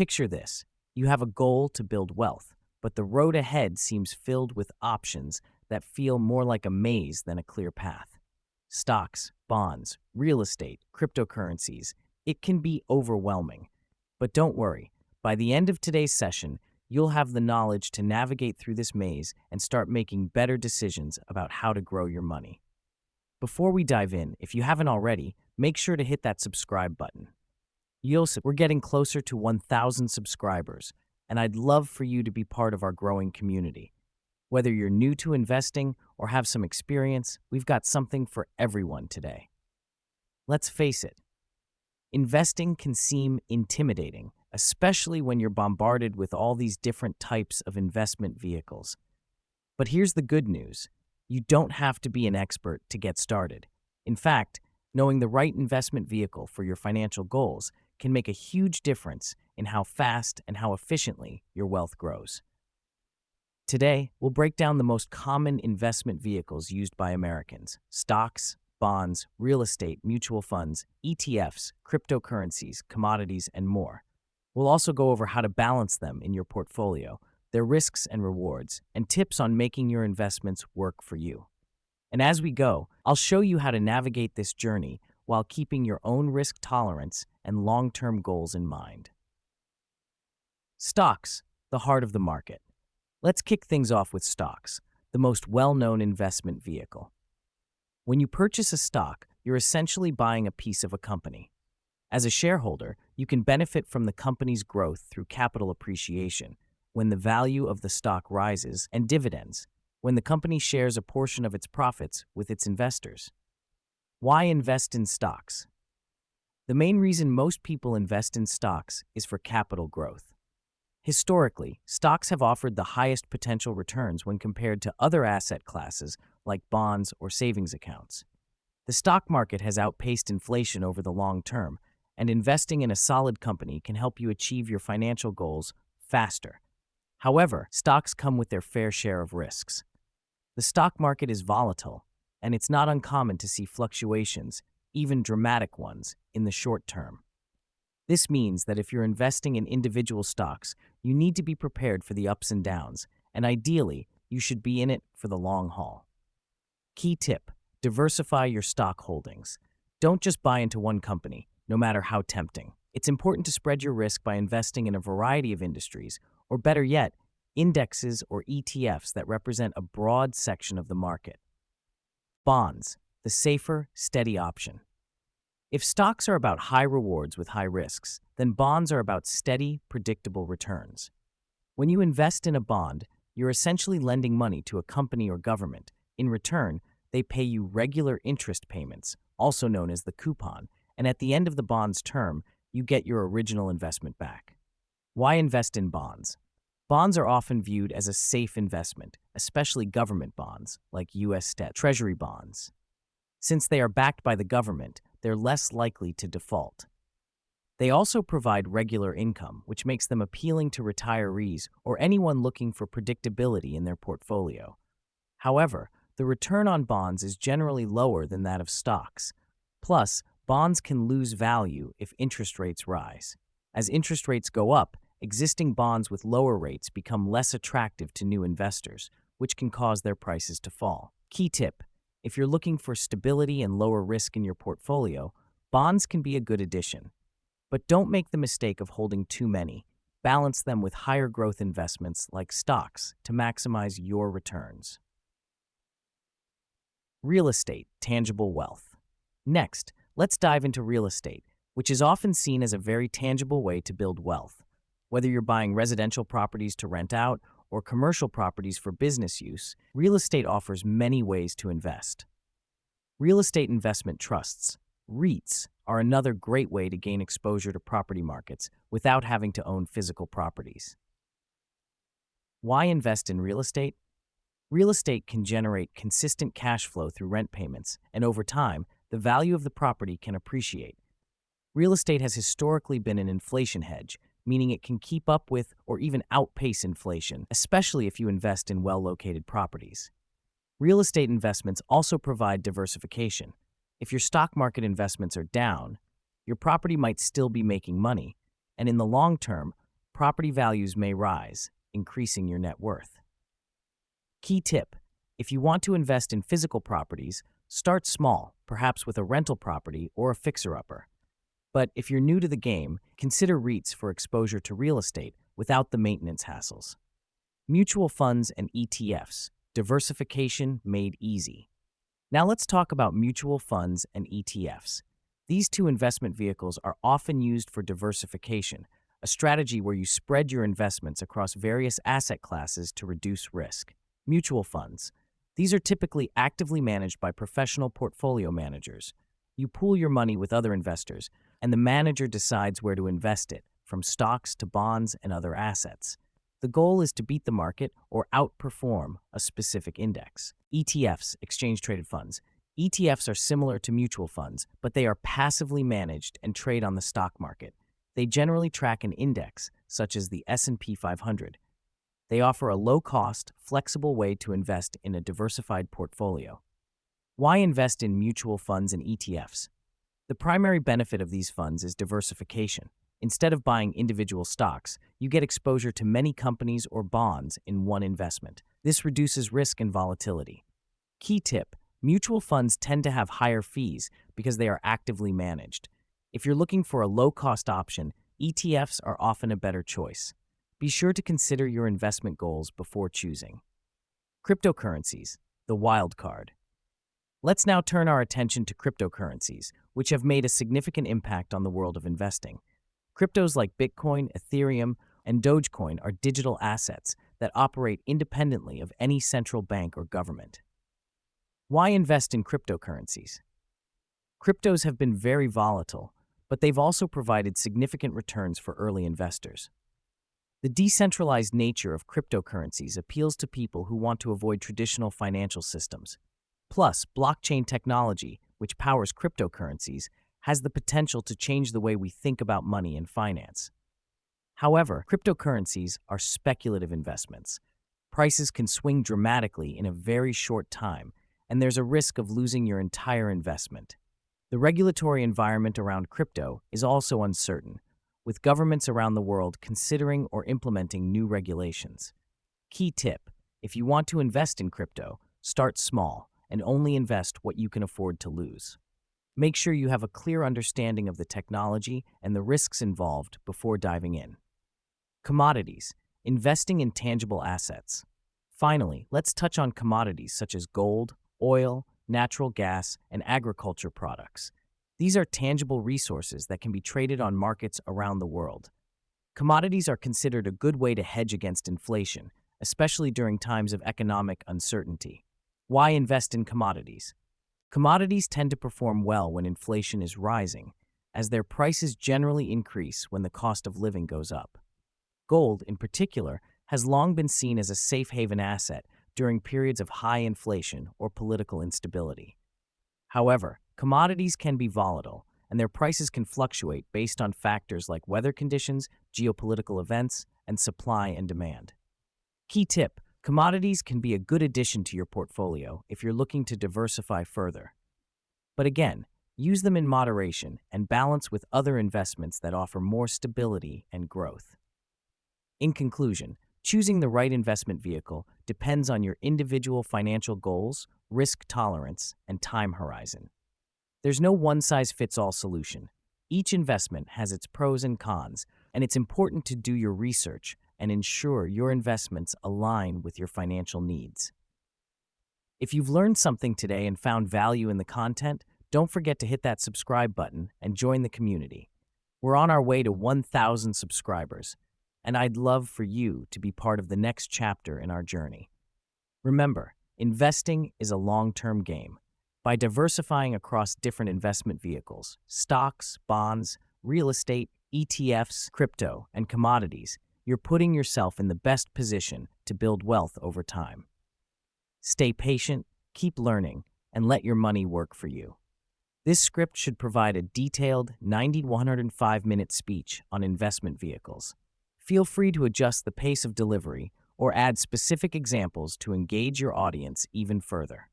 Picture this. You have a goal to build wealth, but the road ahead seems filled with options that feel more like a maze than a clear path. Stocks, bonds, real estate, cryptocurrencies. It can be overwhelming. But don't worry. By the end of today's session, you'll have the knowledge to navigate through this maze and start making better decisions about how to grow your money. Before we dive in, if you haven't already, make sure to hit that subscribe button. We're getting closer to 1,000 subscribers, and I'd love for you to be part of our growing community. Whether you're new to investing or have some experience, we've got something for everyone today. Let's face it, investing can seem intimidating, especially when you're bombarded with all these different types of investment vehicles. But here's the good news. You don't have to be an expert to get started. In fact, knowing the right investment vehicle for your financial goals can make a huge difference in how fast and how efficiently your wealth grows. Today, we'll break down the most common investment vehicles used by Americans: stocks, bonds, real estate, mutual funds, ETFs, cryptocurrencies, commodities, and more. We'll also go over how to balance them in your portfolio, their risks and rewards, and tips on making your investments work for you. And as we go, I'll show you how to navigate this journey while keeping your own risk tolerance and long-term goals in mind. Stocks, the heart of the market. Let's kick things off with stocks, the most well-known investment vehicle. When you purchase a stock, you're essentially buying a piece of a company. As a shareholder, you can benefit from the company's growth through capital appreciation, when the value of the stock rises, and dividends, when the company shares a portion of its profits with its investors. Why invest in stocks? The main reason most people invest in stocks is for capital growth. Historically, stocks have offered the highest potential returns when compared to other asset classes like bonds or savings accounts. The stock market has outpaced inflation over the long term, and investing in a solid company can help you achieve your financial goals faster. However, stocks come with their fair share of risks. The stock market is volatile, and it's not uncommon to see fluctuations, even dramatic ones, in the short term. This means that if you're investing in individual stocks, you need to be prepared for the ups and downs, and ideally, you should be in it for the long haul. Key tip: diversify your stock holdings. Don't just buy into one company, no matter how tempting. It's important to spread your risk by investing in a variety of industries, or better yet, indexes or ETFs that represent a broad section of the market. Bonds, the safer, steady option. If stocks are about high rewards with high risks, then bonds are about steady, predictable returns. When you invest in a bond, you're essentially lending money to a company or government. In return, they pay you regular interest payments, also known as the coupon, and at the end of the bond's term, you get your original investment back. Why invest in bonds? Bonds are often viewed as a safe investment, especially government bonds, like U.S. Treasury bonds. Since they are backed by the government, they're less likely to default. They also provide regular income, which makes them appealing to retirees or anyone looking for predictability in their portfolio. However, the return on bonds is generally lower than that of stocks. Plus, bonds can lose value if interest rates rise. As interest rates go up, existing bonds with lower rates become less attractive to new investors, which can cause their prices to fall. Key tip: if you're looking for stability and lower risk in your portfolio, bonds can be a good addition. But don't make the mistake of holding too many. Balance them with higher growth investments like stocks to maximize your returns. Real estate, tangible wealth. Next, let's dive into real estate, which is often seen as a very tangible way to build wealth. Whether you're buying residential properties to rent out or commercial properties for business use, real estate offers many ways to invest. Real estate investment trusts, REITs, are another great way to gain exposure to property markets without having to own physical properties. Why invest in real estate? Real estate can generate consistent cash flow through rent payments, and over time, the value of the property can appreciate. Real estate has historically been an inflation hedge, meaning it can keep up with or even outpace inflation, especially if you invest in well-located properties. Real estate investments also provide diversification. If your stock market investments are down, your property might still be making money, and in the long term, property values may rise, increasing your net worth. Key tip: if you want to invest in physical properties, start small, perhaps with a rental property or a fixer-upper. But if you're new to the game, consider REITs for exposure to real estate without the maintenance hassles. Mutual funds and ETFs, diversification made easy. Now let's talk about mutual funds and ETFs. These two investment vehicles are often used for diversification, a strategy where you spread your investments across various asset classes to reduce risk. Mutual funds. These are typically actively managed by professional portfolio managers. You pool your money with other investors, and the manager decides where to invest it, from stocks to bonds and other assets. The goal is to beat the market or outperform a specific index. ETFs, exchange-traded funds. ETFs are similar to mutual funds, but they are passively managed and trade on the stock market. They generally track an index, such as the S&P 500. They offer a low-cost, flexible way to invest in a diversified portfolio. Why invest in mutual funds and ETFs? The primary benefit of these funds is diversification. Instead of buying individual stocks, you get exposure to many companies or bonds in one investment. This reduces risk and volatility. Key tip: mutual funds tend to have higher fees because they are actively managed. If you're looking for a low-cost option, ETFs are often a better choice. Be sure to consider your investment goals before choosing. Cryptocurrencies, the wild card. Let's now turn our attention to cryptocurrencies, which have made a significant impact on the world of investing. Cryptos like Bitcoin, Ethereum, and Dogecoin are digital assets that operate independently of any central bank or government. Why invest in cryptocurrencies? Cryptos have been very volatile, but they've also provided significant returns for early investors. The decentralized nature of cryptocurrencies appeals to people who want to avoid traditional financial systems. Plus, blockchain technology, which powers cryptocurrencies, has the potential to change the way we think about money and finance. However, cryptocurrencies are speculative investments. Prices can swing dramatically in a very short time, and there's a risk of losing your entire investment. The regulatory environment around crypto is also uncertain, with governments around the world considering or implementing new regulations. Key tip: if you want to invest in crypto, start small and only invest what you can afford to lose. Make sure you have a clear understanding of the technology and the risks involved before diving in. Commodities, investing in tangible assets. Finally, let's touch on commodities such as gold, oil, natural gas, and agriculture products. These are tangible resources that can be traded on markets around the world. Commodities are considered a good way to hedge against inflation, especially during times of economic uncertainty. Why invest in commodities? Commodities tend to perform well when inflation is rising, as their prices generally increase when the cost of living goes up. Gold, in particular, has long been seen as a safe haven asset during periods of high inflation or political instability. However, commodities can be volatile, and their prices can fluctuate based on factors like weather conditions, geopolitical events, and supply and demand. Key tip: commodities can be a good addition to your portfolio if you're looking to diversify further. But again, use them in moderation and balance with other investments that offer more stability and growth. In conclusion, choosing the right investment vehicle depends on your individual financial goals, risk tolerance, and time horizon. There's no one-size-fits-all solution. Each investment has its pros and cons, and it's important to do your research and ensure your investments align with your financial needs. If you've learned something today and found value in the content, don't forget to hit that subscribe button and join the community. We're on our way to 1,000 subscribers, and I'd love for you to be part of the next chapter in our journey. Remember, investing is a long-term game. By diversifying across different investment vehicles, stocks, bonds, real estate, ETFs, crypto, and commodities, you're putting yourself in the best position to build wealth over time. Stay patient, keep learning, and let your money work for you. This script should provide a detailed 90 to 105-minute speech on investment vehicles. Feel free to adjust the pace of delivery or add specific examples to engage your audience even further.